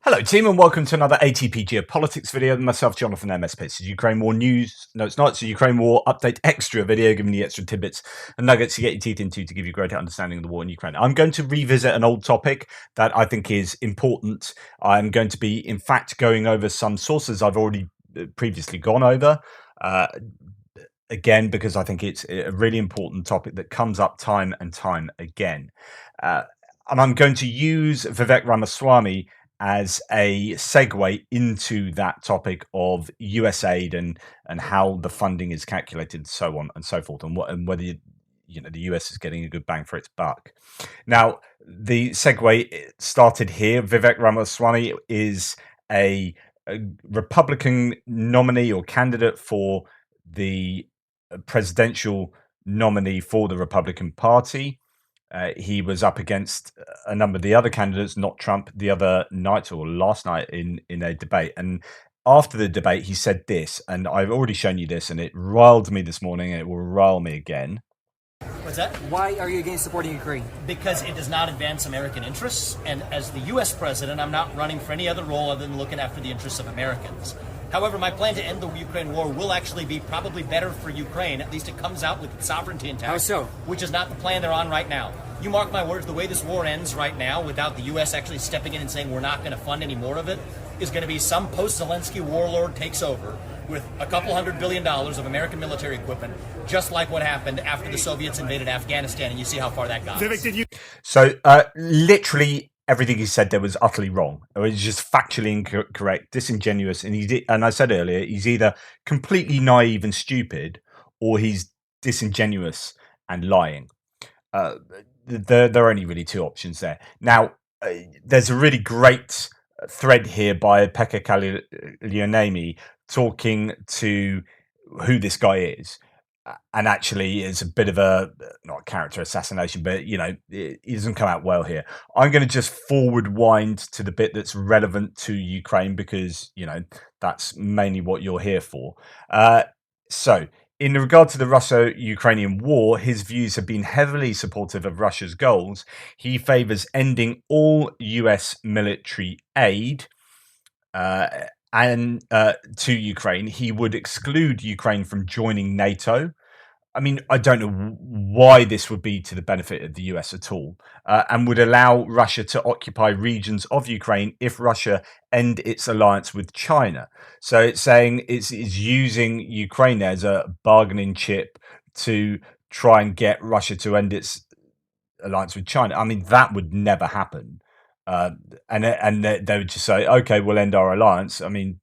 Hello, team, and welcome to another ATP Geopolitics video. Myself, Jonathan MS Pitts. Ukraine War news. No, it's not. It's a Ukraine War update extra video, giving you extra tidbits and nuggets to get your teeth into to give you greater understanding of the war in Ukraine. I'm going to revisit an old topic that I think is important. I'm going to be, in fact, going over some sources I've already previously gone over. Uh, Again, because I think it's a really important topic that comes up time and time again. Uh, and I'm going to use Vivek Ramaswamy as a segue into that topic of US aid and how the funding is calculated, so on and so forth, and what and whether the US is getting a good bang for its buck. Now, the segue started here. Vivek Ramaswamy is a Republican nominee or candidate for the presidential nominee for the Republican Party. He was up against a number of the other candidates, not Trump, the other night or last night in a debate. And after the debate, he said this, and I've already shown you this, and it riled me this morning, and it will rile me again. What's that? Why are you against supporting Ukraine? Because it does not advance American interests, and as the U.S. president, I'm not running for any other role other than looking after the interests of Americans. However, my plan to end the Ukraine war will actually be probably better for Ukraine. At least it comes out with its sovereignty intact. How so? Which is not the plan they're on right now. You mark my words, the way this war ends right now, without the U.S. actually stepping in and saying we're not going to fund any more of it, is going to be some post-Zelensky warlord takes over with a couple $100 billion of American military equipment, just like what happened after the Soviets invaded Afghanistan, and you see how far that got. Vivek, did you? So, literally everything he said there was utterly wrong. It was just factually incorrect, disingenuous, and I said earlier, he's either completely naive and stupid, or he's disingenuous and lying. There are only really two options there. Now, there's a really great thread here by Pekka Kalionemi talking to who this guy is. And actually, it's a bit of a not character assassination, but it doesn't come out well here. I'm going to just forward wind to the bit that's relevant to Ukraine because that's mainly what you're here for. So, in regard to the Russo-Ukrainian war, his views have been heavily supportive of Russia's goals. He favors ending all US military aid and to Ukraine. He would exclude Ukraine from joining NATO. I mean, I don't know why this would be to the benefit of the US at all, and would allow Russia to occupy regions of Ukraine if Russia end its alliance with China. So it's saying it's using Ukraine as a bargaining chip to try and get Russia to end its alliance with China. I mean, that would never happen. And they would just say, okay, we'll end our alliance. I mean,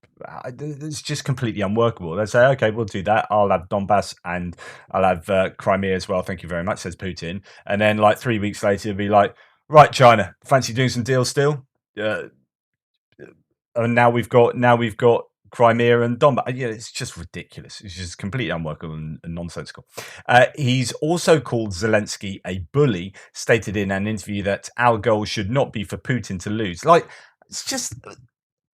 it's just completely unworkable. They say, okay, we'll do that. I'll have Donbass and I'll have Crimea as well. Thank you very much, says Putin. And then like 3 weeks later, it'll be like, right, China, fancy doing some deals still? And now we've got Crimea and Donbass. Yeah, it's just ridiculous. It's just completely unworkable and nonsensical. He's also called Zelensky a bully, stated in an interview that our goal should not be for Putin to lose. Like, it's just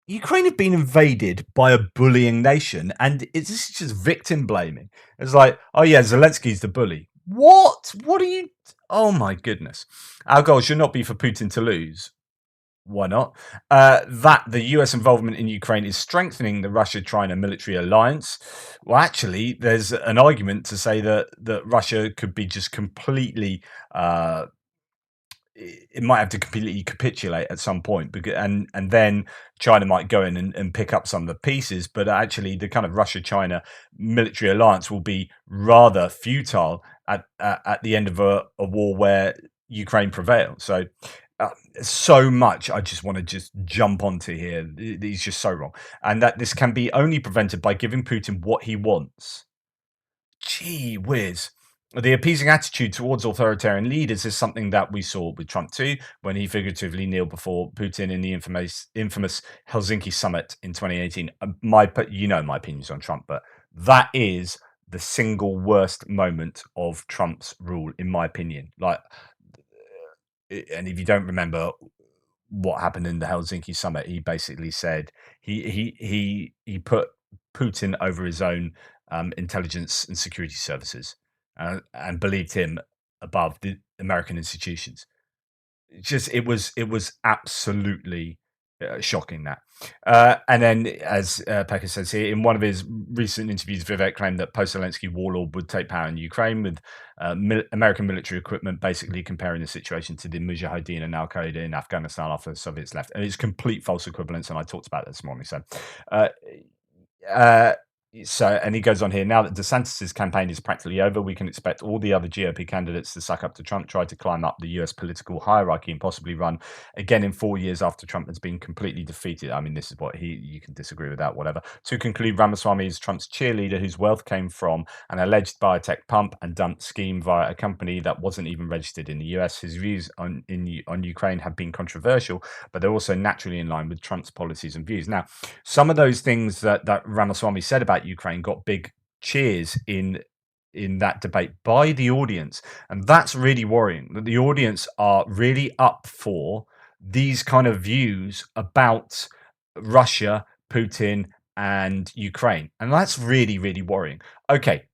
Ukraine have been invaded by a bullying nation, and it's just victim blaming. It's like, oh yeah, Zelensky's the bully. What? What are you? Oh my goodness. Our goal should not be for Putin to lose. Why not? That the US involvement in Ukraine is strengthening the Russia-China military alliance. Well, actually, there's an argument to say that Russia could be just completely. It might have to completely capitulate at some point, and then China might go in and pick up some of the pieces. But actually, the kind of Russia-China military alliance will be rather futile at the end of a war where Ukraine prevails. So much I just want to just jump onto here. He's just so wrong, and that this can be only prevented by giving Putin what he wants. Gee whiz. The appeasing attitude towards authoritarian leaders is something that we saw with Trump too, when he figuratively kneeled before Putin in the infamous Helsinki summit in 2018. My opinions on Trump, but that is the single worst moment of Trump's rule, in my opinion. And if you don't remember what happened in the Helsinki summit, he basically said he put Putin over his own intelligence and security services, and believed him above the American institutions. It was absolutely Shocking that. And then, as Pekka says here, in one of his recent interviews, Vivek claimed that post-Zelensky warlord would take power in Ukraine with American military equipment, basically comparing the situation to the Mujahideen and Al-Qaeda in Afghanistan after the Soviets left. And it's complete false equivalence, and I talked about it this morning. Uh, uh, and he goes on here, now that DeSantis' campaign is practically over, we can expect all the other GOP candidates to suck up to Trump, try to climb up the US political hierarchy and possibly run again in 4 years after Trump has been completely defeated. I mean, this is what you can disagree with that, whatever. To conclude, Ramaswamy is Trump's cheerleader whose wealth came from an alleged biotech pump and dump scheme via a company that wasn't even registered in the US. His views on Ukraine have been controversial, but they're also naturally in line with Trump's policies and views. Now, some of those things that Ramaswamy said about Ukraine got big cheers in that debate by the audience, and that's really worrying that the audience are really up for these kind of views about Russia, Putin, and Ukraine, and that's really, really worrying. Okay,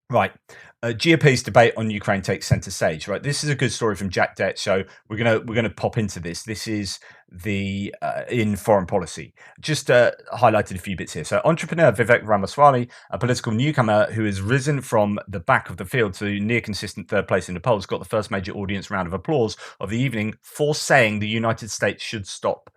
right. GOP's debate on Ukraine takes center stage. Right, this is a good story from Jack Dett. So we're gonna pop into this. This is the in foreign policy. Just highlighted a few bits here. So entrepreneur Vivek Ramaswamy, a political newcomer who has risen from the back of the field to near consistent third place in the polls, got the first major audience round of applause of the evening for saying the United States should stop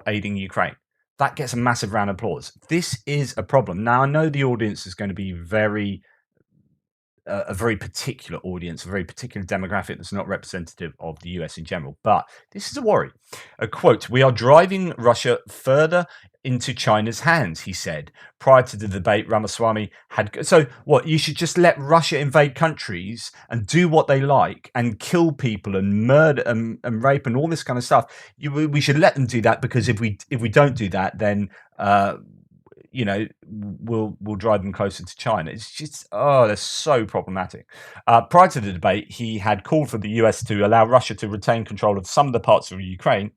aiding Ukraine. That gets a massive round of applause. This is a problem. Now, I know the audience is going to be a very particular audience, a very particular demographic that's not representative of the US in general, but this is a worry. A quote, "We are driving Russia further into China's hands," he said. Prior to the debate, Ramaswamy had... So what, you should just let Russia invade countries and do what they like and kill people and murder and rape and all this kind of stuff. We should let them do that, because if we don't do that, then... we'll drive them closer to China. It's just, they're so problematic. Prior to the debate, he had called for the US to allow Russia to retain control of some of the parts of Ukraine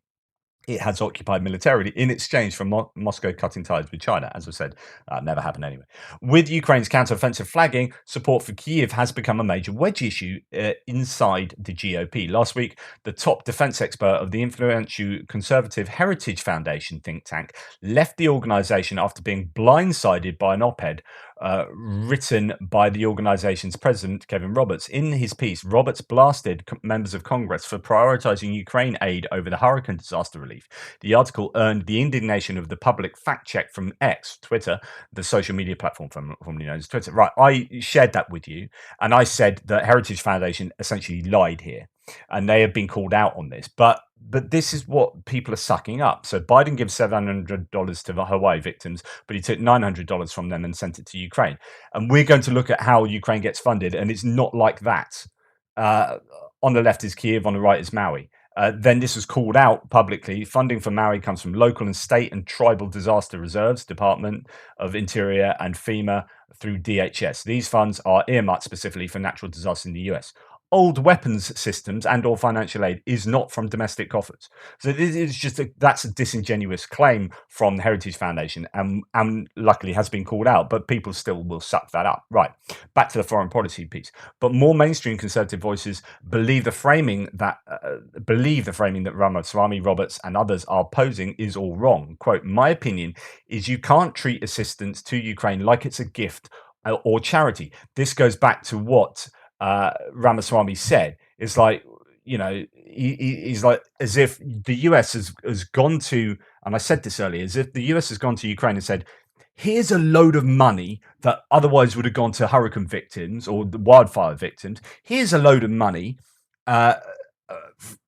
it has occupied militarily in exchange for Moscow cutting ties with China. As I said, never happened anyway. With Ukraine's counteroffensive flagging, support for Kyiv has become a major wedge issue inside the GOP. Last week, the top defense expert of the influential conservative Heritage Foundation think tank left the organization after being blindsided by an op-ed written by the organization's president, Kevin Roberts. In his piece, Roberts blasted members of Congress for prioritizing Ukraine aid over the hurricane disaster relief. The article earned the indignation of the public fact check from X, Twitter, the social media platform formerly known as Twitter. Right, I shared that with you, and I said that Heritage Foundation essentially lied here, and they have been called out on this. But this is what people are sucking up. So Biden gives $700 to the Hawaii victims, but he took $900 from them and sent it to Ukraine. And we're going to look at how Ukraine gets funded, and it's not like that. On the left is Kyiv, on the right is Maui. Then this was called out publicly. Funding for Maui comes from local and state and tribal disaster reserves, Department of Interior and FEMA through DHS. These funds are earmarked specifically for natural disasters in the US. Old weapons systems and or financial aid is not from domestic coffers. So this is just that's a disingenuous claim from the Heritage Foundation, and luckily has been called out, but people still will suck that up. Right, back to the foreign policy piece. But more mainstream conservative voices believe the framing that Ramaswamy, Roberts, and others are posing is all wrong. Quote, "My opinion is you can't treat assistance to Ukraine like it's a gift or charity." This goes back to what Ramaswamy said. It's like, he's like, as if the US has gone to, and I said this earlier, as if the US has gone to Ukraine and said, here's a load of money that otherwise would have gone to hurricane victims or the wildfire victims. Here's a load of money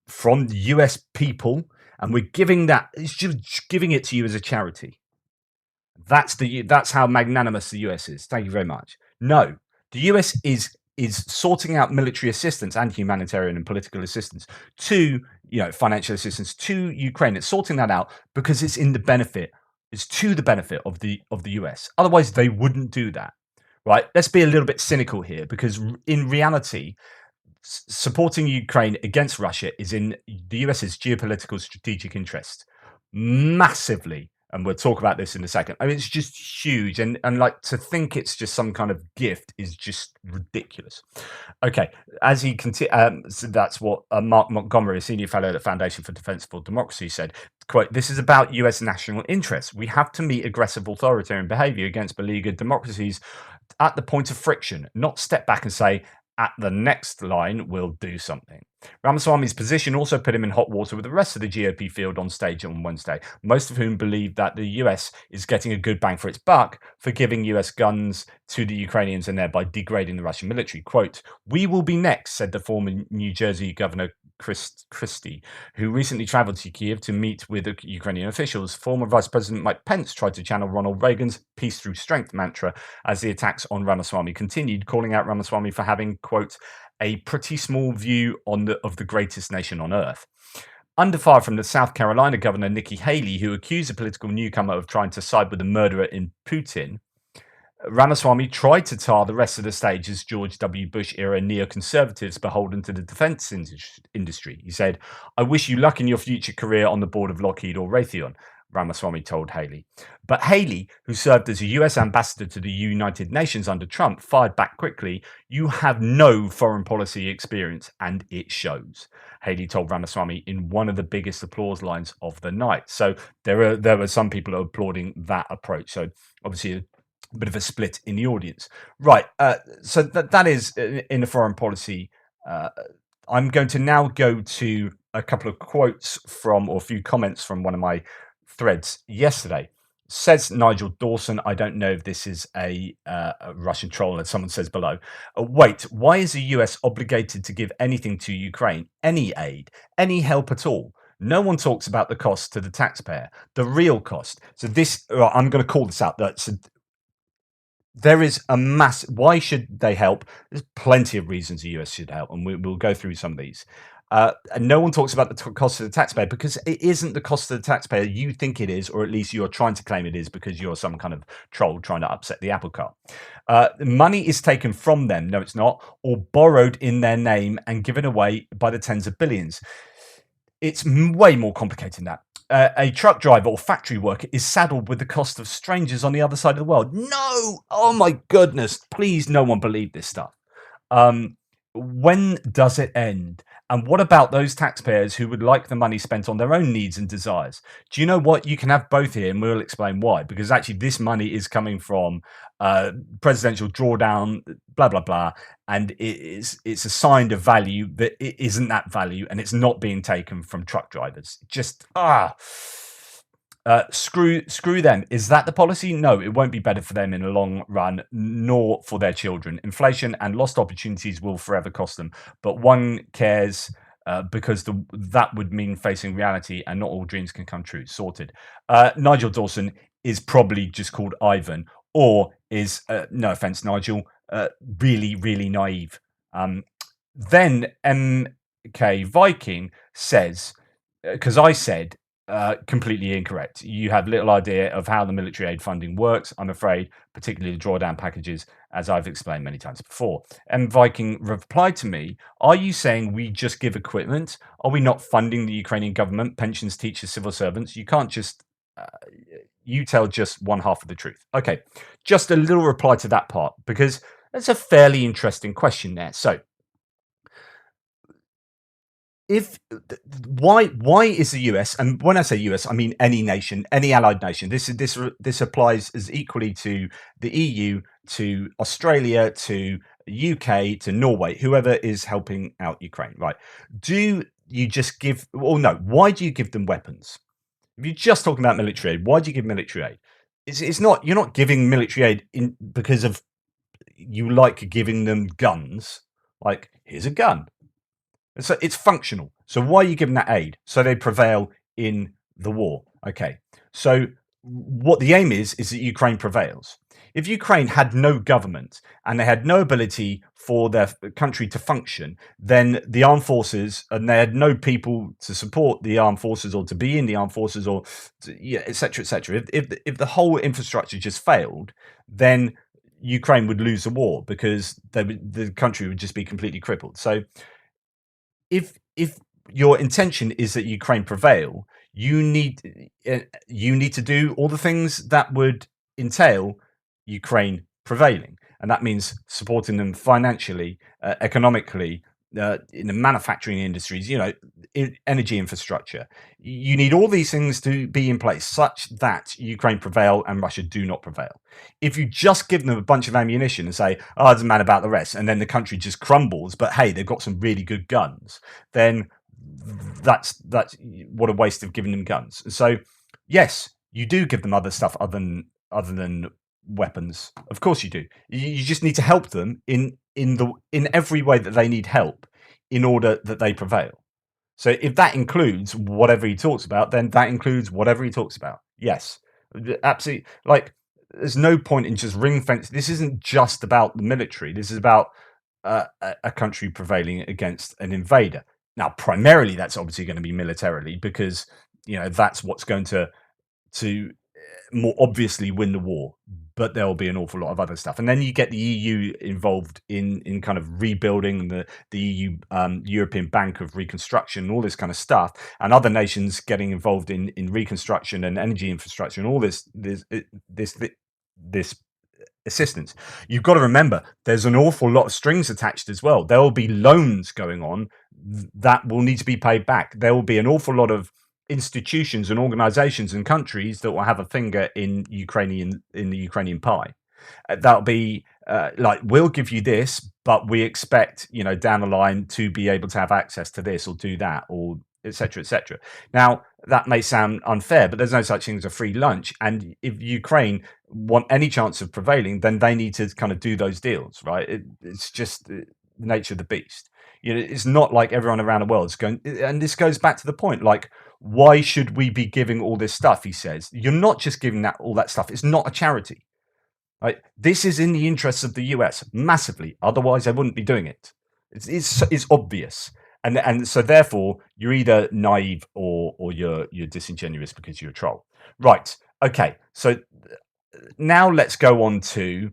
from the US people, and we're giving it's just giving it to you as a charity. That's how magnanimous the US is. Thank you very much. No, the US is sorting out military assistance and humanitarian and political assistance to, financial assistance to Ukraine. It's sorting that out because it's to the benefit of the US. Otherwise, they wouldn't do that, right? Let's be a little bit cynical here, because in reality, supporting Ukraine against Russia is in the US's geopolitical strategic interest. Massively And we'll talk about this in a second. I mean, it's just huge, and like to think it's just some kind of gift is just ridiculous. Okay, as he so that's what Mark Montgomery, a senior fellow at the Foundation for Defense for Democracy, said. Quote, "This is about US national interests. We have to meet aggressive authoritarian behavior against beleaguered democracies at the point of friction, not step back and say, at the next line, we'll do something." Ramaswamy's position also put him in hot water with the rest of the GOP field on stage on Wednesday, most of whom believe that the US is getting a good bang for its buck for giving US guns to the Ukrainians and thereby degrading the Russian military. Quote, "We will be next," said the former New Jersey Governor Christie, who recently traveled to Kiev to meet with Ukrainian officials. Former Vice President Mike Pence tried to channel Ronald Reagan's peace through strength mantra as the attacks on Ramaswamy continued, calling out Ramaswamy for having, quote, "a pretty small view of the greatest nation on earth." Under fire from the South Carolina Governor Nikki Haley, who accused a political newcomer of trying to side with the murderer in Putin, Ramaswamy tried to tar the rest of the stage as George W. Bush-era neoconservatives beholden to the defense industry. He said, "I wish you luck in your future career on the board of Lockheed or Raytheon," Ramaswamy told Haley. But Haley, who served as a US ambassador to the United Nations under Trump, fired back quickly, "You have no foreign policy experience, and it shows," Haley told Ramaswamy in one of the biggest applause lines of the night. So there were some people applauding that approach. So obviously a bit of a split in the audience. Right. So that is in the foreign policy. I'm going to now go to a couple of quotes from, or a few comments from one of my threads yesterday. Says Nigel Dawson, I don't know if this is a Russian troll, as someone says below. Wait, why is the US obligated to give anything to Ukraine? Any aid? Any help at all? No one talks about the cost to the taxpayer, the real cost. So this, I'm going to call this out. There is a mass. Why should they help? There's plenty of reasons the US should help, and we'll go through some of these. And no one talks about the cost of the taxpayer because it isn't the cost of the taxpayer you think it is, or at least you're trying to claim it is because you're some kind of troll trying to upset the apple cart. Money is taken from them, no it's not, or borrowed in their name and given away by the tens of billions. It's way more complicated than that. A truck driver or factory worker is saddled with the cost of strangers on the other side of the world. No! Oh my goodness. Please, no one believe this stuff. When does it end? And what about those taxpayers who would like the money spent on their own needs and desires? Do you know what? You can have both here, and we'll explain why. Because actually, this money is coming from presidential drawdown, blah, blah, blah. And it's assigned a value that it isn't that value, and it's not being taken from truck drivers. Just, screw them. Is that the policy? No, it won't be better for them in the long run, nor for their children. Inflation and lost opportunities will forever cost them. But one cares because that would mean facing reality, and not all dreams can come true. Sorted. Nigel Dawson is probably just called Ivan, or is, no offense, Nigel, really, really naive. Then MK Viking says, because I said, completely incorrect. You have little idea of how the military aid funding works, I'm afraid, particularly the drawdown packages, as I've explained many times before. M. Viking replied to me, "Are you saying we just give equipment? Are we not funding the Ukrainian government, pensions, teachers, civil servants? You can't just... you tell just one half of the truth." Okay, just a little reply to that part, because that's a fairly interesting question there. So, why is the US, and when I say US, I mean any nation, any allied nation. This applies as equally to the EU, to Australia, to UK, to Norway, whoever is helping out Ukraine, right? Do you just give, or no, why do you give them weapons? If you're just talking about military aid, why do you give military aid? It's not, you're not giving military aid because of you like giving them guns. Like, here's a gun. So it's functional. So why are you giving that aid? So they prevail in the war. Okay. So what the aim is that Ukraine prevails. If Ukraine had no government and they had no ability for their country to function, then the armed forces, and they had no people to support the armed forces or to be in the armed forces, or et cetera, et cetera. If the whole infrastructure just failed, then Ukraine would lose the war because the country would just be completely crippled. So if your intention is that Ukraine prevail, you need to do all the things that would entail Ukraine prevailing, and that means supporting them financially, economically, in the manufacturing industries, energy infrastructure. You need all these things to be in place such that Ukraine prevail and Russia do not prevail. If you just give them a bunch of ammunition and say, "Oh, it doesn't matter about the rest," and then the country just crumbles, but hey, they've got some really good guns, then that's what a waste of giving them guns. So, yes, you do give them other stuff other than weapons. Of course, you do. You just need to help them in every way that they need help in order that they prevail. So if that includes whatever he talks about, then that includes whatever he talks about. Yes, absolutely. Like, there's no point in just ring fence. This isn't just about the military. This is about a country prevailing against an invader. Now, primarily, that's obviously going to be militarily, because that's what's going to more obviously win the war. But there will be an awful lot of other stuff, and then you get the EU involved in kind of rebuilding the EU, European Bank of Reconstruction, and all this kind of stuff, and other nations getting involved in reconstruction and energy infrastructure and all this assistance. You've got to remember there's an awful lot of strings attached as well. There will be loans going on that will need to be paid back. There will be an awful lot of institutions and organizations and countries that will have a finger in the Ukrainian pie. That'll be like, we'll give you this, but we expect down the line to be able to have access to this or do that, or etc., etc. Now, that may sound unfair, but there's no such thing as a free lunch. And if Ukraine want any chance of prevailing, then they need to kind of do those deals, right? It's just the nature of the beast. It's not like everyone around the world is going. And this goes back to the point, like, why should we be giving all this stuff? He says, you're not just giving all that stuff. It's not a charity, right? This is in the interests of the US massively. Otherwise, they wouldn't be doing it. It's obvious. And so therefore you're either naive or you're disingenuous because you're a troll. Right. Okay. So now let's go on to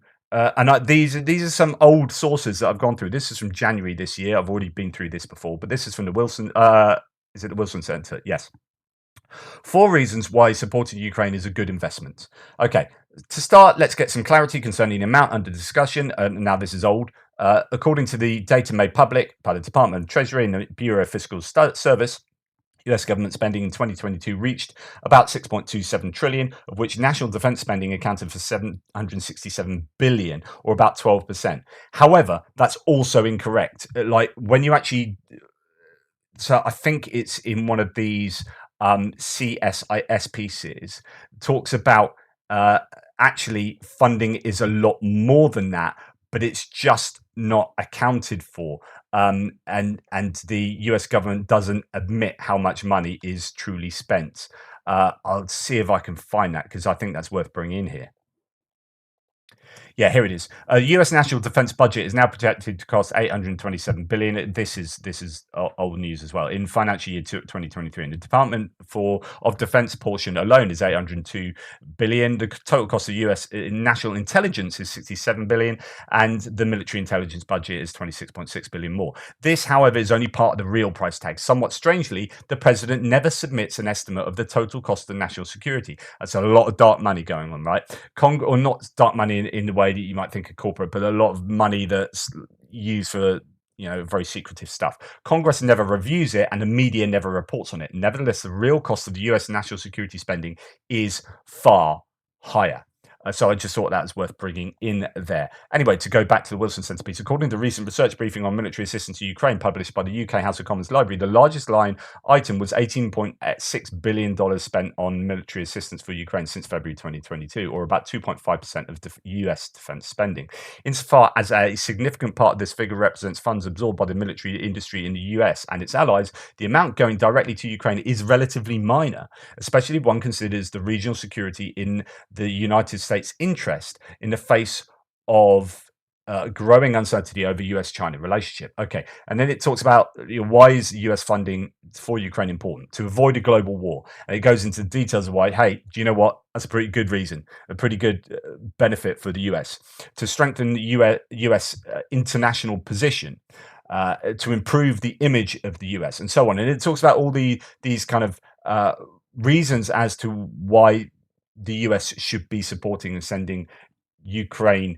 these are some old sources that I've gone through. This is from January this year. I've already been through this before, but this is from the Wilson. Is it the Wilson Center? Yes. 4 reasons why supporting Ukraine is a good investment. Okay, to start, let's get some clarity concerning the amount under discussion. Now, this is old. According to the data made public by the Department of Treasury and the Bureau of Fiscal Service, US government spending in 2022 reached about 6.27 trillion, of which national defense spending accounted for 767 billion, or about 12%. However, that's also incorrect. Like, when you actually... So I think it's in one of these CSIS pieces, talks about actually funding is a lot more than that, but it's just not accounted for. And the US government doesn't admit how much money is truly spent. I'll see if I can find that, because I think that's worth bringing in here. Yeah, here it is. U.S. national defense budget is now projected to cost $827 billion. This is old news as well. In financial year 2023, and the Department of Defense portion alone is $802 billion. The total cost of U.S. national intelligence is $67 billion, and the military intelligence budget is $26.6 billion more. This, however, is only part of the real price tag. Somewhat strangely, the president never submits an estimate of the total cost of national security. That's a lot of dark money going on, right? Or not dark money in the way that you might think of corporate, but a lot of money that's used for very secretive stuff. Congress never reviews it, and the media never reports on it. Nevertheless, the real cost of the US national security spending is far higher. So I just thought that was worth bringing in there. Anyway, to go back to the Wilson Center piece, according to a recent research briefing on military assistance to Ukraine published by the UK House of Commons Library, the largest line item was $18.6 billion spent on military assistance for Ukraine since February 2022, or about 2.5% of the US defense spending. Insofar as a significant part of this figure represents funds absorbed by the military industry in the US and its allies, the amount going directly to Ukraine is relatively minor, especially if one considers the regional security in the United States interest in the face of growing uncertainty over US-China relationship. Okay, and then it talks about why is US funding for Ukraine important? To avoid a global war. And it goes into the details of why, hey, do you know what? That's a pretty good reason, a pretty good benefit for the US. To strengthen the US international position, to improve the image of the US, and so on. And it talks about all these kind of reasons as to why the US should be supporting and sending Ukraine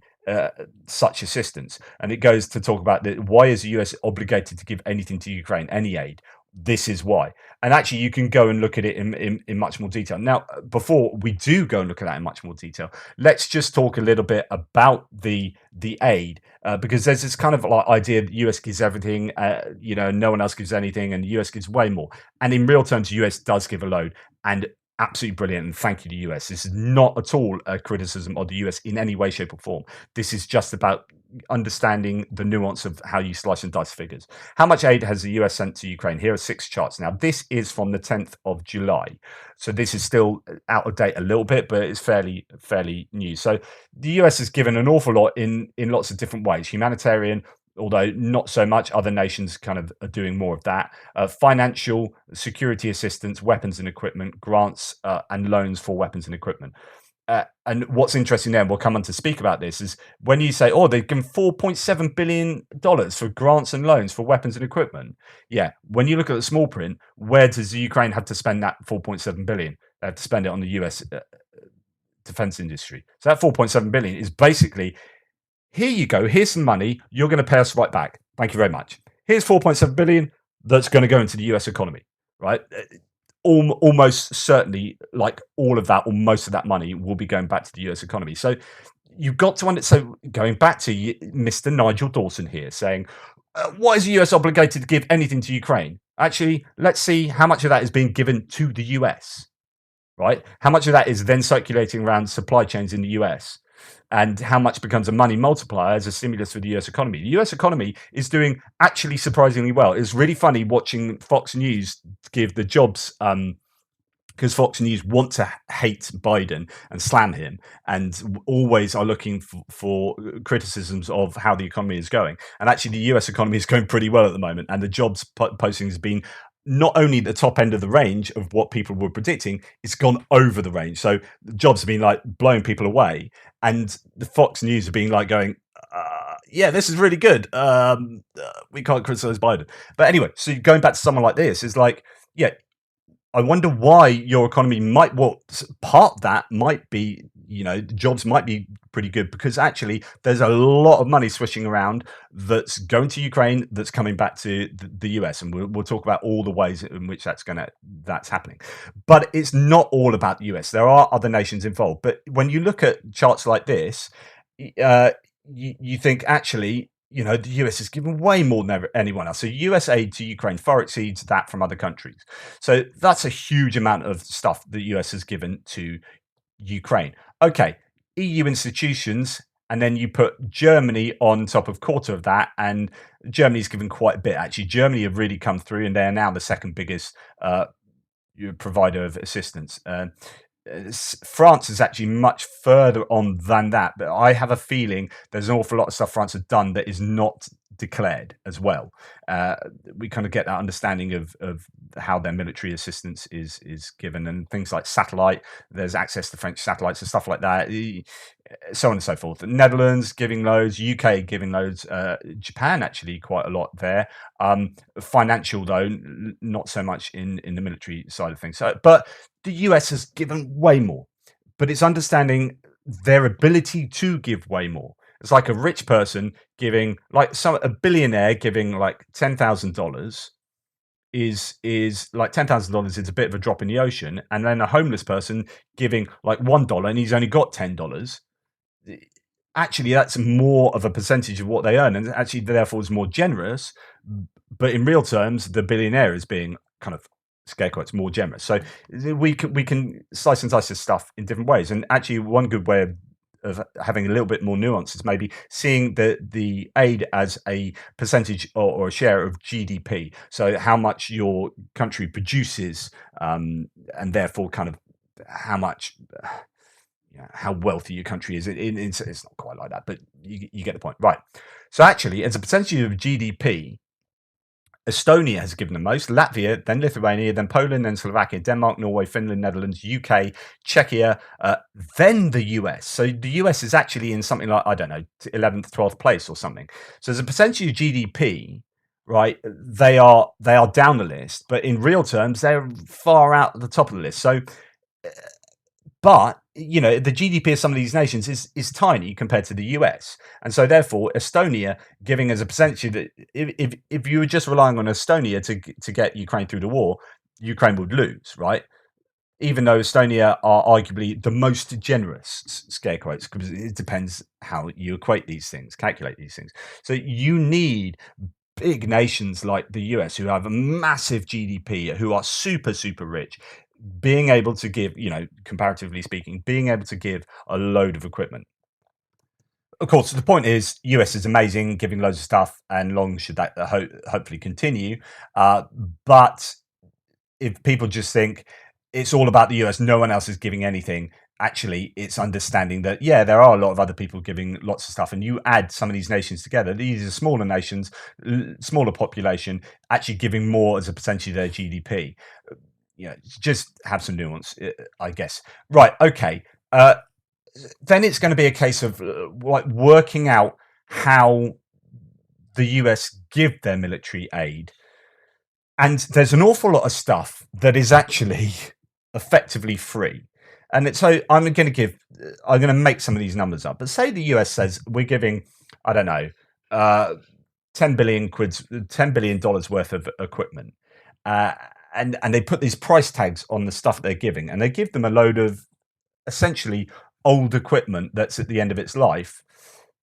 such assistance. And it goes to talk about why is the US obligated to give anything to Ukraine, any aid? This is why. And actually, you can go and look at it in much more detail. Now, before we do go and look at that in much more detail, let's just talk a little bit about the aid, because there's this kind of like idea that the US gives everything, no one else gives anything, and the US gives way more. And in real terms, the US does give a load, and absolutely brilliant, and thank you to the US. This is not at all a criticism of the US in any way, shape, or form. This is just about understanding the nuance of how you slice and dice figures. How much aid has the US sent to Ukraine? Here are 6 charts. Now, this is from the 10th of July. So this is still out of date a little bit, but it's fairly new. So the US has given an awful lot in lots of different ways. Humanitarian, although not so much. Other nations kind of are doing more of that. Financial, security assistance, weapons and equipment, grants and loans for weapons and equipment. And what's interesting there, and we'll come on to speak about this, is when you say, they've given $4.7 billion for grants and loans for weapons and equipment. Yeah, when you look at the small print, where does the Ukraine have to spend that $4.7 billion? They have to spend it on the US defense industry. So that $4.7 billion is basically, here you go, here's some money, you're going to pay us right back. Thank you very much. Here's $4.7 billion that's going to go into the US economy, right? Almost certainly, like all of that or most of that money will be going back to the US economy. So you've got to understand. So going back to Mr. Nigel Dawson here saying, why is the US obligated to give anything to Ukraine? Actually, let's see how much of that is being given to the US, right? How much of that is then circulating around supply chains in the US? And how much becomes a money multiplier as a stimulus for the US economy. The US economy is doing actually surprisingly well. It's really funny watching Fox News give the jobs, because Fox News want to hate Biden and slam him, and always are looking for criticisms of how the economy is going. And actually, the US economy is going pretty well at the moment, and the jobs posting has been not only the top end of the range of what people were predicting, it's gone over the range. So the jobs have been like blowing people away, and the Fox News have been like going, yeah, this is really good. We can't criticize Biden. But anyway, so going back to someone like this is like, yeah, I wonder why your economy might, part of that might be, jobs might be pretty good, because actually there's a lot of money swishing around that's going to Ukraine that's coming back to the US, and we'll talk about all the ways in which that's happening. But it's not all about the US. There are other nations involved. But when you look at charts like this, you think actually, the US has given way more than anyone else. So US aid to Ukraine far exceeds that from other countries. So that's a huge amount of stuff the US has given to Ukraine. Okay, EU institutions, and then you put Germany on top of quarter of that, and Germany's given quite a bit. Actually, Germany have really come through, and they're now the second biggest provider of assistance. France is actually much further on than that, but I have a feeling there's an awful lot of stuff France has done that is not declared as well. We kind of get that understanding of how their military assistance is given, and things like satellite. There's access to French satellites and stuff like that, so on and so forth. The Netherlands giving loads, UK giving loads, Japan actually quite a lot there. Financial though, not so much in the military side of things. So, but the US has given way more, but it's understanding their ability to give way more. It's like a rich person giving, like a billionaire giving like $10,000 is like $10,000 is a bit of a drop in the ocean, and then a homeless person giving like $1 and he's only got $10. Actually, that's more of a percentage of what they earn, and actually therefore is more generous. But in real terms, the billionaire is being kind of, scare quotes, more generous. So we can slice and dice this stuff in different ways. And actually, one good way of having a little bit more nuance is maybe seeing the aid as a percentage or a share of GDP. So how much your country produces, and therefore kind of how much, how wealthy your country is. It's not quite like that, but you get the point, right? So actually, as a percentage of GDP, Estonia has given the most, Latvia, then Lithuania, then Poland, then Slovakia, Denmark, Norway, Finland, Netherlands, UK, Czechia, then the US. So the US is actually in something like, I don't know, 11th, 12th place or something. So as a percentage of GDP, right? They are down the list, but in real terms, they're far out at the top of the list. So, but the GDP of some of these nations is tiny compared to the US, and so therefore Estonia giving as a percentage that if you were just relying on Estonia to get Ukraine through the war, Ukraine would lose, right? Even though Estonia are arguably the most generous, scare quotes, because it depends how you equate these things, calculate these things. So you need big nations like the US who have a massive GDP, who are super, super rich, being able to give, comparatively speaking, being able to give a load of equipment. Of course, the point is, US is amazing, giving loads of stuff, and long should that hopefully continue. But if people just think it's all about the US, no one else is giving anything. Actually, it's understanding that, yeah, there are a lot of other people giving lots of stuff, and you add some of these nations together. These are smaller nations, smaller population, actually giving more as a percentage of their GDP. Just have some nuance, I guess. Right, okay. Then it's going to be a case of working out how the US give their military aid. And there's an awful lot of stuff that is actually effectively free. And so I'm going to make some of these numbers up. But say the US says we're giving, I don't know, $10 billion worth of equipment. And they put these price tags on the stuff they're giving, and they give them a load of essentially old equipment that's at the end of its life.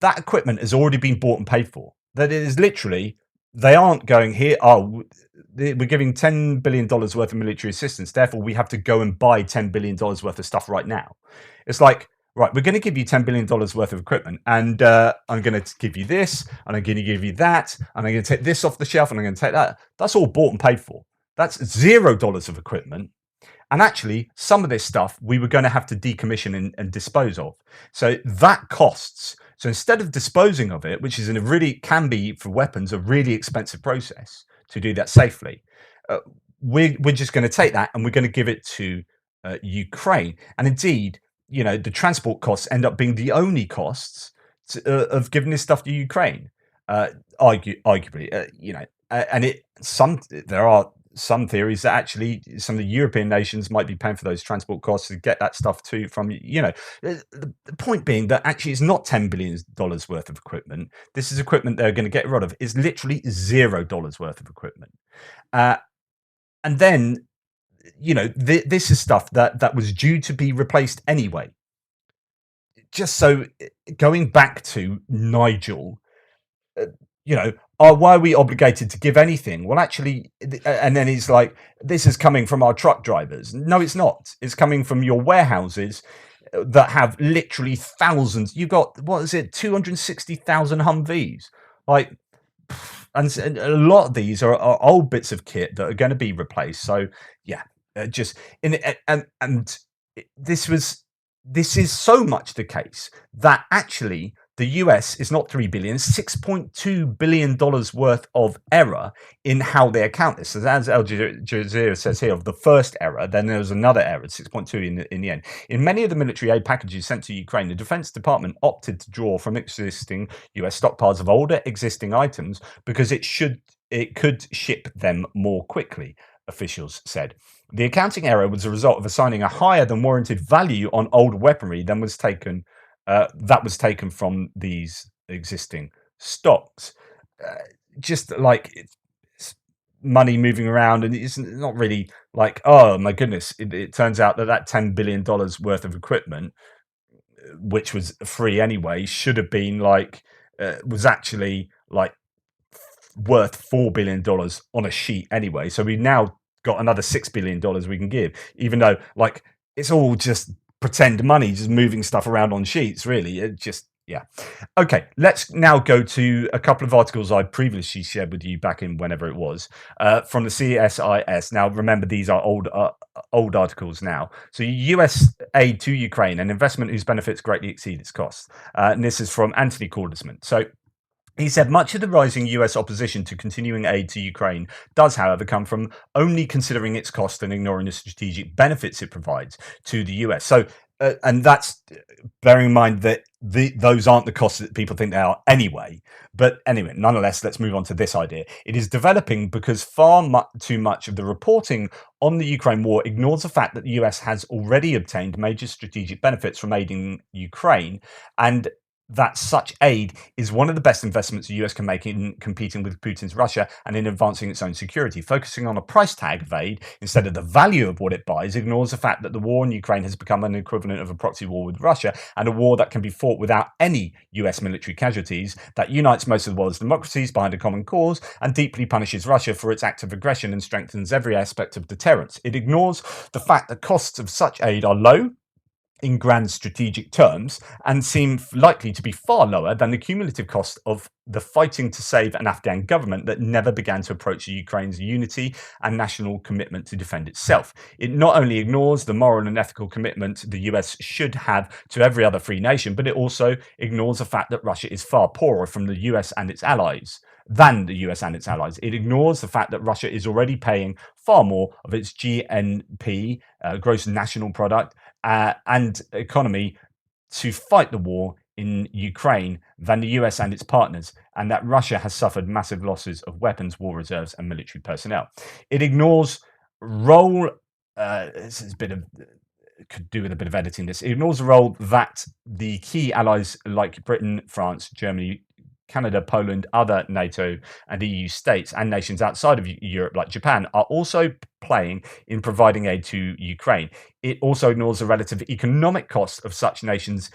That equipment has already been bought and paid for. That it is literally, they aren't going here, we're giving $10 billion worth of military assistance, therefore we have to go and buy $10 billion worth of stuff right now. It's like, right, we're going to give you $10 billion worth of equipment, and I'm going to give you this, and I'm going to give you that, and I'm going to take this off the shelf, and I'm going to take that. That's all bought and paid for. That's $0 of equipment. And actually, some of this stuff we were going to have to decommission and dispose of. So that costs. So instead of disposing of it, which is can be for weapons, a really expensive process to do that safely, we're just going to take that and we're going to give it to Ukraine. And indeed, the transport costs end up being the only costs of giving this stuff to Ukraine. Arguably, and there are some theories that actually some of the European nations might be paying for those transport costs to get that stuff too from, the point being that actually it's not $10 billion worth of equipment. This is equipment they're going to get rid of. It's literally $0 worth of equipment. And then, this is stuff that was due to be replaced anyway. Just so, going back to Nigel, why are we obligated to give anything? Well, actually, and then he's like, this is coming from our truck drivers. No, it's not. It's coming from your warehouses that have literally thousands. You've got, 260,000 Humvees. And a lot of these are old bits of kit that are going to be replaced. So, yeah, this is so much the case that actually the US is not $3 billion, $6.2 billion worth of error in how they account this. So as Al Jazeera says here, of the first error, then there was another error, 6.2 in the end. In many of the military aid packages sent to Ukraine, the Defense Department opted to draw from existing US stockpiles of older existing items because it could ship them more quickly, officials said. The accounting error was a result of assigning a higher than warranted value on old weaponry than was taken from these existing stocks. Just like it's money moving around, and it's not really like, oh my goodness, it turns out that $10 billion worth of equipment, which was free anyway, should have been was actually worth $4 billion on a sheet anyway. So we've now got another $6 billion we can give, even though it's all just pretend money, just moving stuff around on sheets, really. It just, yeah. Okay, let's now go to a couple of articles I previously shared with you back in whenever it was, from the CSIS. Now, remember, these are old articles now. So US aid to Ukraine, an investment whose benefits greatly exceed its costs. And this is from Anthony Cordesman. So He said much of the rising US opposition to continuing aid to Ukraine does, however, come from only considering its cost and ignoring the strategic benefits it provides to the US. So, and that's bearing in mind that those aren't the costs that people think they are anyway. But anyway, nonetheless, let's move on to this idea. It is developing because too much of the reporting on the Ukraine war ignores the fact that the US has already obtained major strategic benefits from aiding Ukraine, and that such aid is one of the best investments the US can make in competing with Putin's Russia and in advancing its own security. Focusing on a price tag of aid instead of the value of what it buys ignores the fact that the war in Ukraine has become an equivalent of a proxy war with Russia, and a war that can be fought without any US military casualties, that unites most of the world's democracies behind a common cause and deeply punishes Russia for its act of aggression and strengthens every aspect of deterrence. It ignores the fact that costs of such aid are low in grand strategic terms and seem likely to be far lower than the cumulative cost of the fighting to save an Afghan government that never began to approach Ukraine's unity and national commitment to defend itself. It not only ignores the moral and ethical commitment the US should have to every other free nation, but it also ignores the fact that Russia is far poorer from the US and its allies than the US and its allies. It ignores the fact that Russia is already paying far more of its GNP, gross national product, and economy to fight the war in Ukraine than the US and its partners, and that Russia has suffered massive losses of weapons, war reserves, and military personnel. It ignores role. This is a bit of could do with a bit of editing. This it ignores the role that the key allies like Britain, France, Germany, Canada, Poland, other NATO and EU states, and nations outside of Europe like Japan are also playing in providing aid to Ukraine. It also ignores the relative economic cost of such nations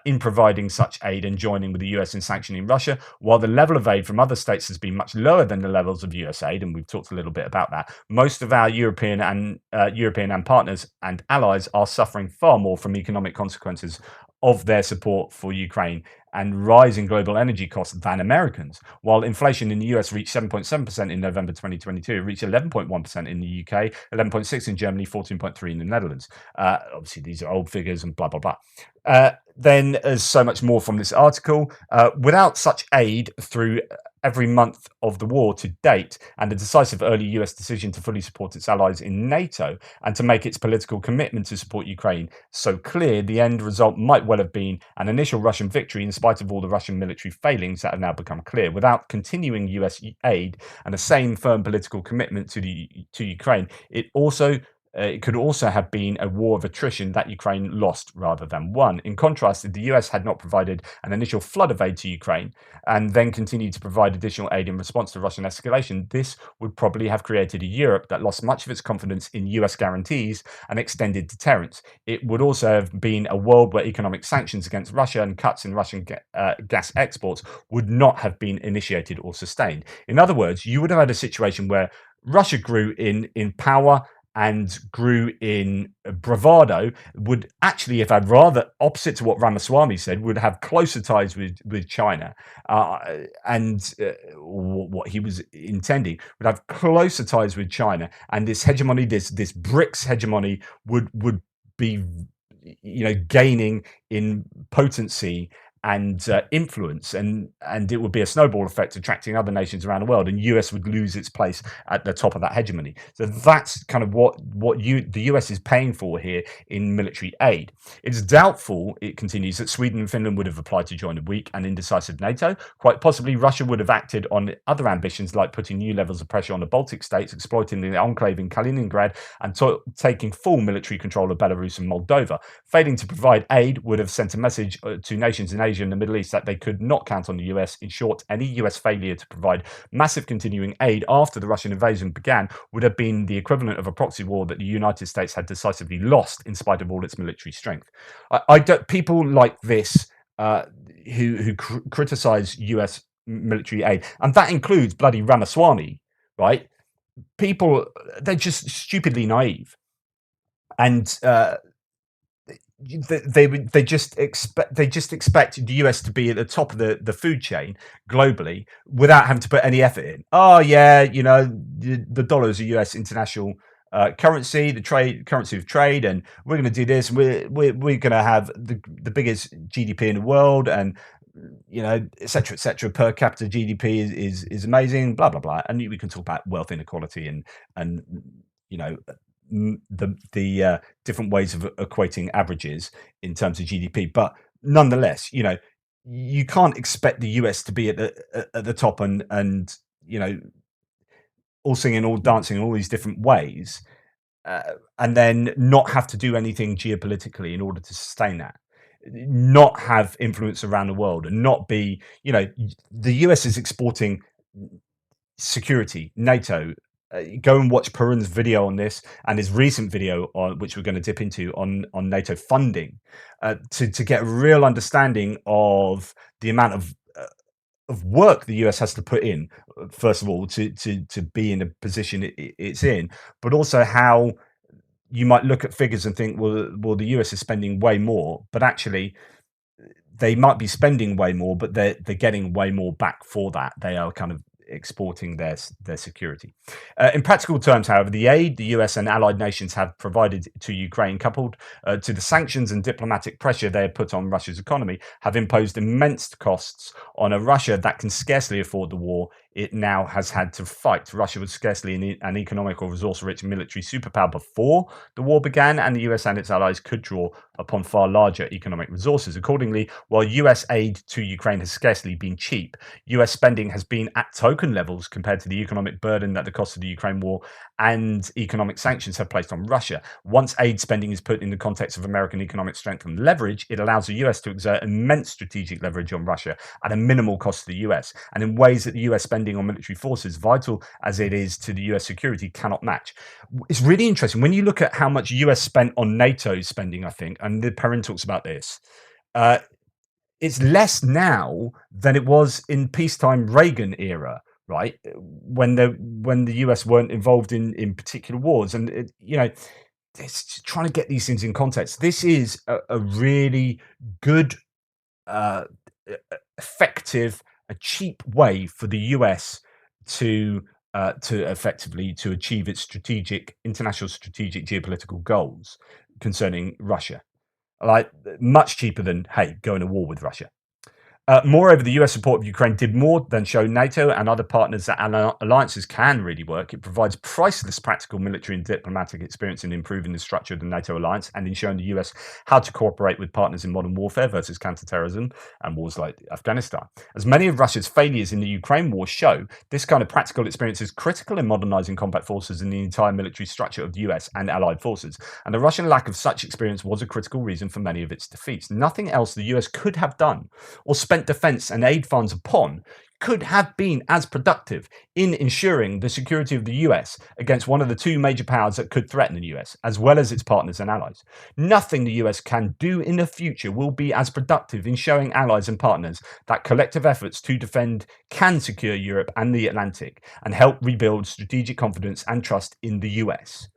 in providing such aid and joining with the US in sanctioning Russia. While the level of aid from other states has been much lower than the levels of US aid, and we've talked a little bit about that, most of our European and partners and allies are suffering far more from economic consequences of their support for Ukraine and rising global energy costs than Americans. While inflation in the US reached 7.7% in November 2022, it reached 11.1% in the UK, 11.6% in Germany, 14.3% in the Netherlands. Obviously, these are old figures and blah, blah, blah. Then there's so much more from this article. Without such aid through every month of the war to date, and a decisive early US decision to fully support its allies in NATO and to make its political commitment to support Ukraine so clear, the end result might well have been an initial Russian victory in spite of all the Russian military failings that have now become clear. Without continuing US aid and the same firm political commitment to Ukraine, it could also have been a war of attrition that Ukraine lost rather than won. In contrast, if the US had not provided an initial flood of aid to Ukraine and then continued to provide additional aid in response to Russian escalation, this would probably have created a Europe that lost much of its confidence in US guarantees and extended deterrence. It would also have been a world where economic sanctions against Russia and cuts in Russian gas exports would not have been initiated or sustained. In other words, you would have had a situation where Russia grew in power and grew in bravado, would actually, if I'd rather opposite to what Ramaswamy said, would have closer ties with China, and what he was intending would have closer ties with China, and this hegemony, this BRICS hegemony, would be, gaining in potency and influence, and it would be a snowball effect attracting other nations around the world, and US would lose its place at the top of that hegemony. So that's kind of what the US is paying for here in military aid. It's doubtful, it continues, that Sweden and Finland would have applied to join the weak and indecisive NATO. Quite possibly Russia would have acted on other ambitions like putting new levels of pressure on the Baltic states, exploiting the enclave in Kaliningrad, and taking full military control of Belarus and Moldova. Failing to provide aid would have sent a message to nations in Asia and the Middle East that they could not count on the US. In short, any US failure to provide massive continuing aid after the Russian invasion began would have been the equivalent of a proxy war that the United States had decisively lost in spite of all its military strength. I don't, people like this who criticize US military aid, and that includes bloody Ramaswamy, right? People, they're just stupidly naive, and they just expect the US to be at the top of the food chain globally without having to put any effort in. Oh yeah, the dollar is a US international currency, the currency of trade, and we're going to do this. We're going to have the biggest GDP in the world, and et cetera, per capita GDP is amazing, blah blah blah, and we can talk about wealth inequality and you know the different ways of equating averages in terms of GDP, but nonetheless, you can't expect the US to be at the top and all singing, all dancing, in all these different ways, and then not have to do anything geopolitically in order to sustain that, not have influence around the world, and not be, the US is exporting security, NATO. Go and watch Perun's video on this and his recent video on which we're going to dip into on NATO funding, to get a real understanding of the amount of work the US has to put in, first of all, to be in a position it's in, but also how you might look at figures and think, well, the US is spending way more, but actually they might be spending way more, but they're getting way more back for that. They are kind of exporting their security. In practical terms, however, the aid the US and allied nations have provided to Ukraine, coupled to the sanctions and diplomatic pressure they have put on Russia's economy, have imposed immense costs on a Russia that can scarcely afford the war it now has had to fight. Russia was scarcely an economic or resource-rich military superpower before the war began, and the US and its allies could draw upon far larger economic resources. Accordingly, while US aid to Ukraine has scarcely been cheap, US spending has been at token levels compared to the economic burden that the cost of the Ukraine war and economic sanctions have placed on Russia. Once aid spending is put in the context of American economic strength and leverage, it allows the US to exert immense strategic leverage on Russia at a minimal cost to the US, and in ways that the US spending on military forces, vital as it is to the US security, cannot match. It's really interesting when you look at how much US spent on NATO spending, I think, and the Perrin talks about this. It's less now than it was in peacetime Reagan era, right? When the US weren't involved in particular wars, and it's trying to get these things in context. This is a really good, effective, a cheap way for the US to effectively to achieve its international strategic geopolitical goals concerning Russia. Like, much cheaper than, hey, going to war with Russia. Moreover, the US support of Ukraine did more than show NATO and other partners that alliances can really work. It provides priceless practical military and diplomatic experience in improving the structure of the NATO alliance and in showing the US how to cooperate with partners in modern warfare versus counterterrorism and wars like Afghanistan. As many of Russia's failures in the Ukraine war show, this kind of practical experience is critical in modernizing combat forces and the entire military structure of the US and allied forces. And the Russian lack of such experience was a critical reason for many of its defeats. Nothing else the US could have done or spent defense and aid funds upon could have been as productive in ensuring the security of the US against one of the two major powers that could threaten the US, as well as its partners and allies. Nothing the US can do in the future will be as productive in showing allies and partners that collective efforts to defend can secure Europe and the Atlantic and help rebuild strategic confidence and trust in the US.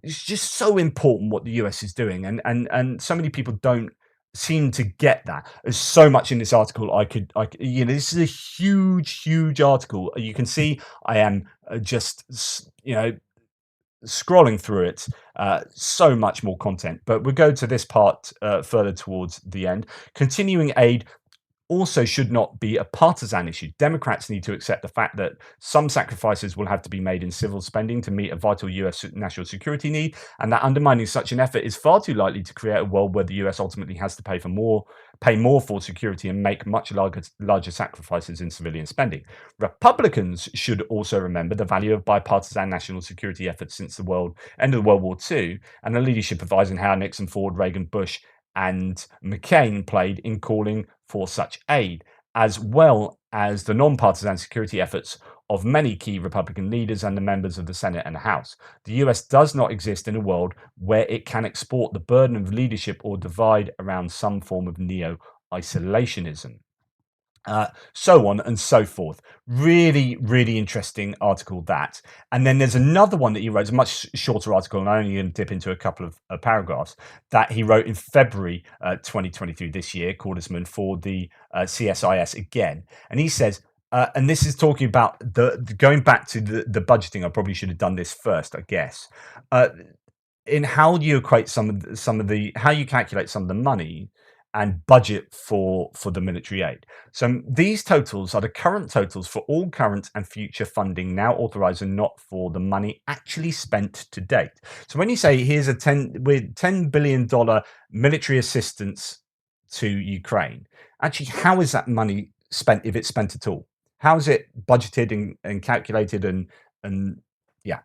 It's just so important what the US is doing, and so many people don't seem to get that. There's so much in this article. I could, this is a huge article. You can see I am just, scrolling through it. So much more content, but we'll go to this part further towards the end. Continuing aid also should not be a partisan issue. Democrats need to accept the fact that some sacrifices will have to be made in civil spending to meet a vital US national security need, and that undermining such an effort is far too likely to create a world where the US ultimately has to pay more for security and make much larger sacrifices in civilian spending. Republicans should also remember the value of bipartisan national security efforts since the end of World War II and the leadership of Eisenhower, Nixon, Ford, Reagan, Bush, and McCain played in calling for such aid, as well as the non-partisan security efforts of many key Republican leaders and the members of the Senate and the House. The US does not exist in a world where it can export the burden of leadership or divide around some form of neo-isolationism. So on and so forth. Really interesting article, that. And then there's another one that he wrote, a much shorter article, and I'm only going to dip into a couple of paragraphs, that he wrote in February 2023 this year, Cordesman, for the CSIS again. And he says, and this is talking about going back to the budgeting. I probably should have done this first, I guess. In how you equate how you calculate some of the money, and budget for the military aid. So these totals are the current totals for all current and future funding now authorized and not for the money actually spent to date. So when you say here's a $10 billion military assistance to Ukraine, actually, how is that money spent if it's spent at all? How is it budgeted and calculated and yeah.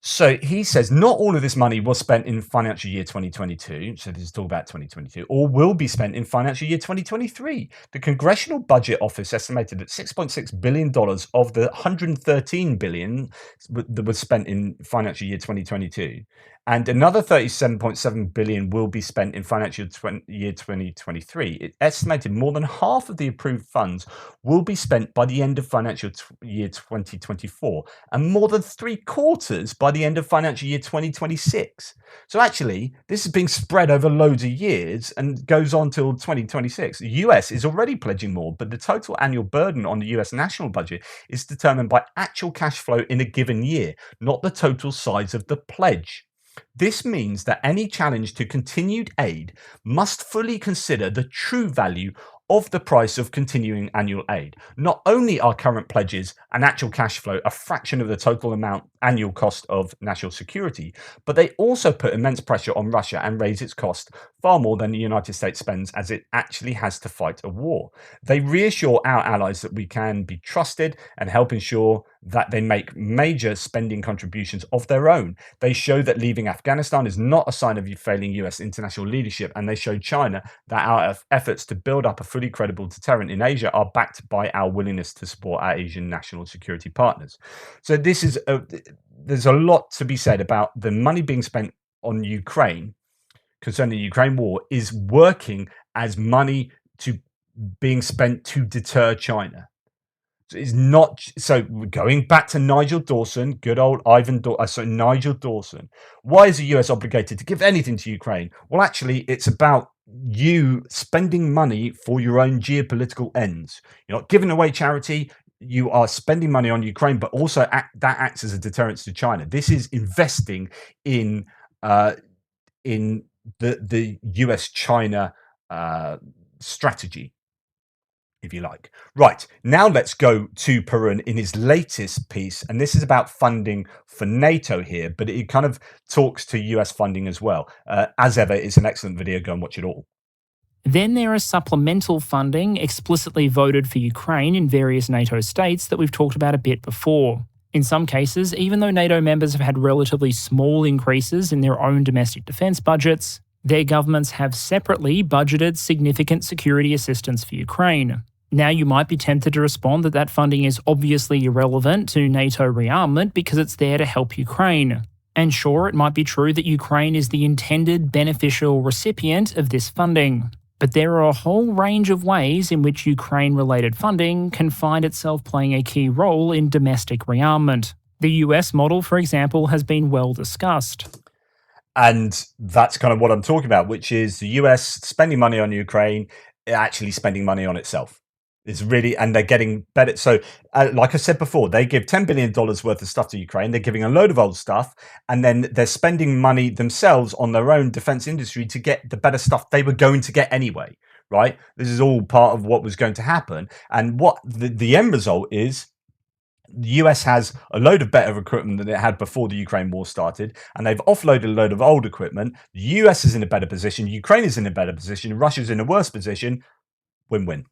So he says not all of this money was spent in financial year 2022. So this is talk about 2022, or will be spent in financial year 2023. The Congressional Budget Office estimated that $6.6 billion of the $113 billion that was spent in financial year 2022, and another $37.7 billion will be spent in financial year 2023. It estimated more than half of the approved funds will be spent by the end of financial year 2024, and more than 3/4 by the end of financial year 2026. So actually, this is being spread over loads of years and goes on till 2026. The US is already pledging more, but the total annual burden on the US national budget is determined by actual cash flow in a given year, not the total size of the pledge. This means that any challenge to continued aid must fully consider the true value of the price of continuing annual aid. Not only are current pledges and actual cash flow a fraction of the total annual cost of national security, but they also put immense pressure on Russia and raise its cost far more than the United States spends as it actually has to fight a war. They reassure our allies that we can be trusted and help ensure that they make major spending contributions of their own. They show that leaving Afghanistan is not a sign of failing US international leadership, and they show China that our efforts to build up a fully credible deterrent in Asia are backed by our willingness to support our Asian national security partners. So this is there's a lot to be said about the money being spent on Ukraine concerning the Ukraine war is working as money to being spent to deter China. It's not so. Going back to Nigel Dawson, good old Nigel Dawson. Why is the US obligated to give anything to Ukraine? Well, actually, it's about you spending money for your own geopolitical ends. You're not giving away charity. You are spending money on Ukraine, but also that acts as a deterrence to China. This is investing in the US-China strategy, if you like. Right, now let's go to Perun in his latest piece, and this is about funding for NATO here, but it kind of talks to US funding as well. As ever, it's an excellent video. Go and watch it all. Then there is supplemental funding explicitly voted for Ukraine in various NATO states that we've talked about a bit before. In some cases, even though NATO members have had relatively small increases in their own domestic defence budgets, their governments have separately budgeted significant security assistance for Ukraine. Now you might be tempted to respond that that funding is obviously irrelevant to NATO rearmament because it's there to help Ukraine. And sure, it might be true that Ukraine is the intended beneficial recipient of this funding. But there are a whole range of ways in which Ukraine-related funding can find itself playing a key role in domestic rearmament. The US model, for example, has been well discussed. And that's kind of what I'm talking about, which is the US spending money on Ukraine, actually spending money on itself. It's really, and they're getting better. So, like I said before, they give $10 billion worth of stuff to Ukraine. They're giving a load of old stuff, and then they're spending money themselves on their own defense industry to get the better stuff they were going to get anyway, right? This is all part of what was going to happen. And what the end result is, the US has a load of better equipment than it had before the Ukraine war started, and they've offloaded a load of old equipment. The US is in a better position. Ukraine is in a better position. Russia's in a worse position. Win-win.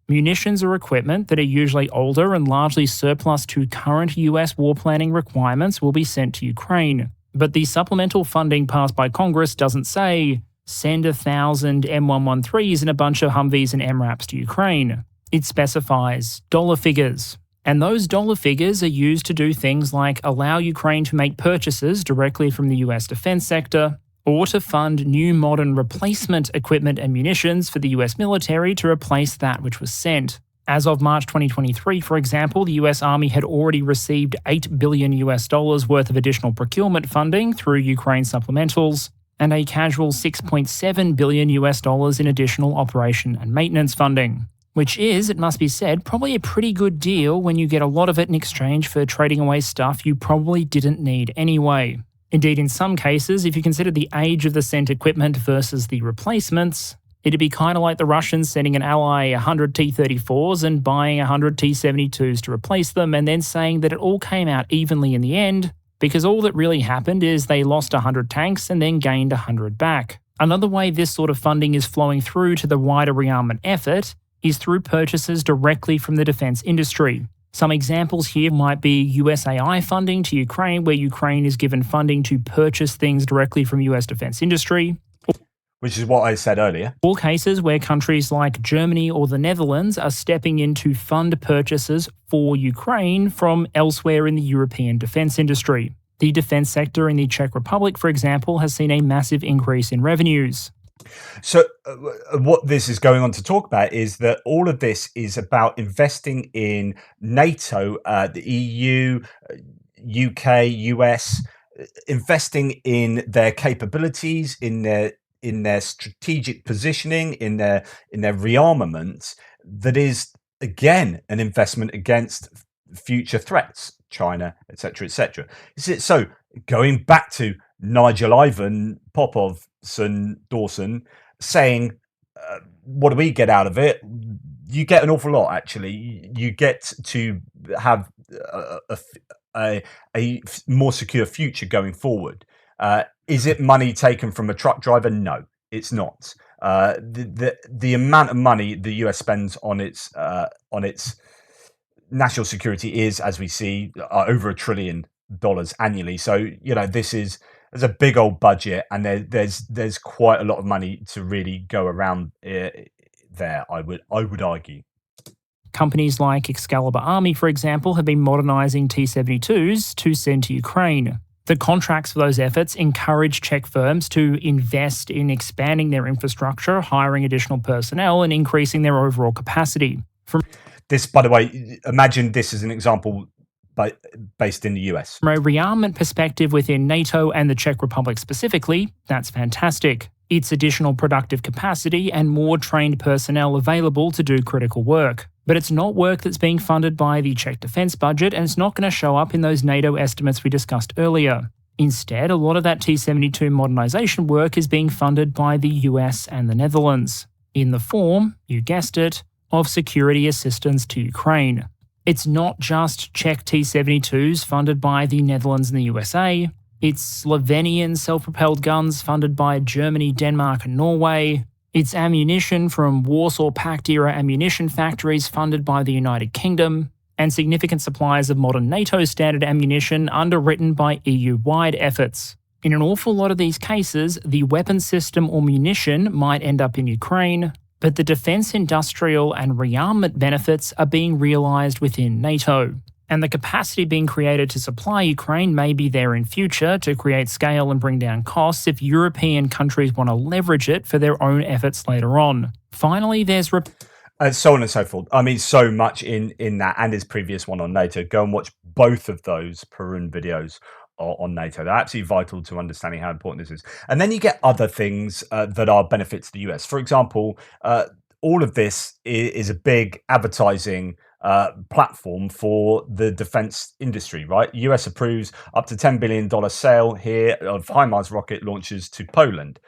Munitions or equipment that are usually older and largely surplus to current US war planning requirements will be sent to Ukraine. But the supplemental funding passed by Congress doesn't say, send 1,000 M113s and a bunch of Humvees and MRAPs to Ukraine. It specifies dollar figures. And those dollar figures are used to do things like allow Ukraine to make purchases directly from the US defense sector, or to fund new modern replacement equipment and munitions for the US military to replace that which was sent. As of March 2023, for example, the US Army had already received $8 billion worth of additional procurement funding through Ukraine supplementals, and a casual $6.7 billion in additional operation and maintenance funding. Which is, it must be said, probably a pretty good deal when you get a lot of it in exchange for trading away stuff you probably didn't need anyway. Indeed, in some cases, if you consider the age of the sent equipment versus the replacements, it'd be kind of like the Russians sending an ally 100 T-34s and buying 100 T-72s to replace them, and then saying that it all came out evenly in the end, because all that really happened is they lost 100 tanks and then gained 100 back. Another way this sort of funding is flowing through to the wider rearmament effort is through purchases directly from the defense industry. Some examples here might be USAI funding to Ukraine, where Ukraine is given funding to purchase things directly from US defense industry. Which is what I said earlier. Or cases where countries like Germany or the Netherlands are stepping in to fund purchases for Ukraine from elsewhere in the European defence industry. The defence sector in the Czech Republic, for example, has seen a massive increase in revenues. So what this is going on to talk about is that all of this is about investing in NATO, the EU, UK, US, investing in their capabilities, in their strategic positioning, in their rearmament. That is again an investment against future threats, China, etc., etc. So going back to Nigel Ivan, Popov, Dawson saying, what do we get out of it? You get an awful lot, actually. You get to have a more secure future going forward. Is it money taken from a truck driver? No, it's not. The amount of money the US spends on its national security is, as we see, over $1 trillion annually. So there's a big old budget, and there's quite a lot of money to really go around there. I would argue. Companies like Excalibur Army, for example, have been modernising T-72s to send to Ukraine. The contracts for those efforts encourage Czech firms to invest in expanding their infrastructure, hiring additional personnel, and increasing their overall capacity. This, by the way, imagine this as an example based in the US. From a rearmament perspective within NATO and the Czech Republic specifically, that's fantastic. It's additional productive capacity and more trained personnel available to do critical work. But it's not work that's being funded by the Czech defence budget, and it's not going to show up in those NATO estimates we discussed earlier. Instead, a lot of that T-72 modernisation work is being funded by the US and the Netherlands, in the form, you guessed it, of security assistance to Ukraine. It's not just Czech T-72s funded by the Netherlands and the USA. It's Slovenian self-propelled guns funded by Germany, Denmark, and Norway. It's ammunition from Warsaw Pact-era ammunition factories funded by the United Kingdom, and significant supplies of modern NATO standard ammunition underwritten by EU-wide efforts. In an awful lot of these cases, the weapon system or munition might end up in Ukraine, but the defence industrial and rearmament benefits are being realised within NATO. And the capacity being created to supply Ukraine may be there in future to create scale and bring down costs if European countries want to leverage it for their own efforts later on. Finally, there's so on and so forth. I mean, so much in that and his previous one on NATO. Go and watch both of those Perun videos on NATO. They're absolutely vital to understanding how important this is. And then you get other things that are benefits to the US. For example, all of this is a big advertising platform for the defense industry, right? US approves up to $10 billion sale here of HIMARS rocket launchers to Poland.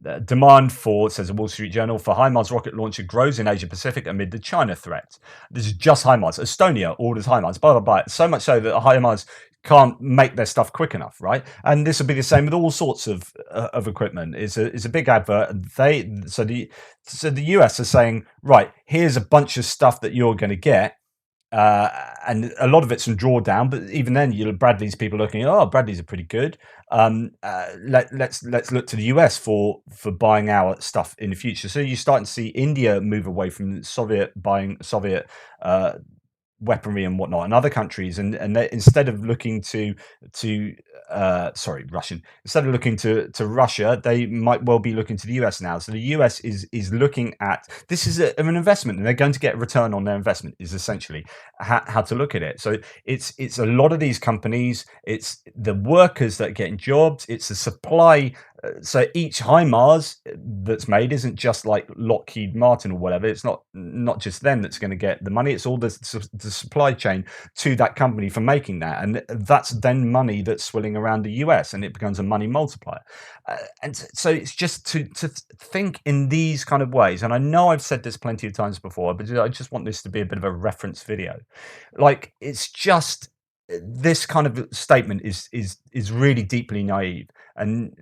The demand for, says the Wall Street Journal, for HIMARS rocket launcher grows in Asia Pacific amid the China threat. This is just HIMARS. Estonia orders HIMARS, blah, blah, blah. So much so that HIMARS can't make their stuff quick enough, right? And this will be the same with all sorts of equipment. It's a big advert. So the US are saying, right, here's a bunch of stuff that you're going to get, and a lot of it's from drawdown. But even then, Bradley's people looking, oh, Bradley's are pretty good. Let's look to the US for buying our stuff in the future. So you're starting to see India move away from buying Soviet weaponry and whatnot, and other countries, and instead of looking to Russian, instead of looking to Russia, they might well be looking to the US now. So the US is looking at this is an investment, and they're going to get a return on their investment. Is essentially how to look at it. So it's a lot of these companies, it's the workers that are getting jobs, it's the supply So each HIMARS that's made isn't just like Lockheed Martin or whatever. It's not just them that's going to get the money. It's all the supply chain to that company for making that, and that's then money that's swilling around the US, and it becomes a money multiplier. And so it's just to think in these kind of ways. And I know I've said this plenty of times before, but I just want this to be a bit of a reference video. Like, it's just this kind of statement is really deeply naive, and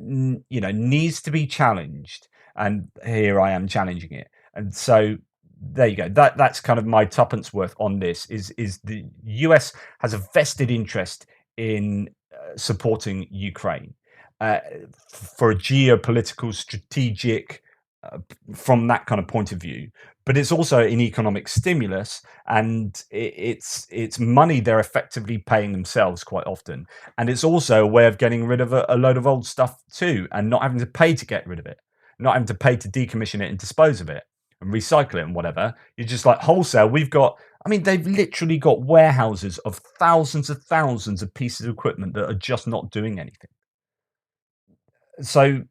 needs to be challenged, and here I am challenging it. And so there you go. That's kind of my tuppence worth on this. Is the US has a vested interest in supporting Ukraine uh, for a geopolitical strategic from that kind of point of view, but it's also an economic stimulus, and it's money they're effectively paying themselves quite often, and it's also a way of getting rid of a load of old stuff too, and not having to pay to get rid of it, not having to pay to decommission it and dispose of it and recycle it and whatever. You're just like wholesale. We've got, I mean, they've literally got warehouses of thousands of pieces of equipment that are just not doing anything. So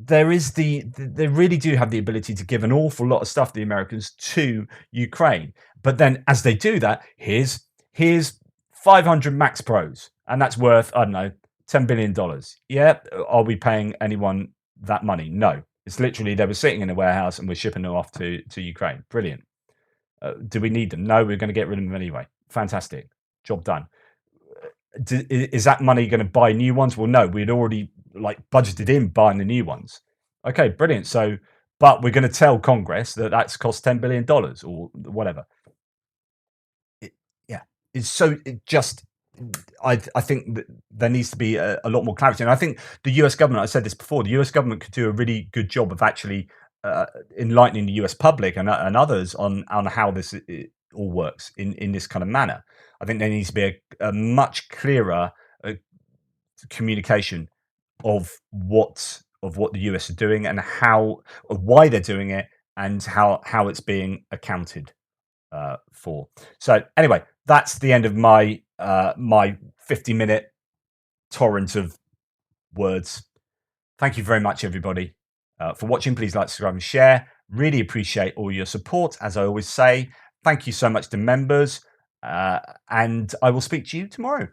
there is they really do have the ability to give an awful lot of stuff, the Americans, to Ukraine. But then as they do that, here's 500 Max Pros, and that's worth, I don't know, $10 billion. Yeah, are we paying anyone that money? No. It's literally they were sitting in a warehouse and we're shipping them off to Ukraine. Brilliant. Do we need them? No, we're going to get rid of them anyway. Fantastic. Job done. Is that money going to buy new ones? Well, no, we'd already like budgeted in buying the new ones. Okay, brilliant. So, but we're going to tell Congress that that's cost $10 billion or whatever. Yeah, it's so it just. I think that there needs to be a lot more clarity, and I think the U.S. government. I said this before. The U.S. government could do a really good job of actually enlightening the U.S. public and others on how this all works in this kind of manner. I think there needs to be a much clearer communication of what the US are doing and why they're doing it, and how it's being accounted for. So anyway, that's the end of my my 50-minute torrent of words. Thank you very much, everybody, for watching. Please like, subscribe, and share. Really appreciate all your support. As I always say, thank you so much to members, and I will speak to you tomorrow.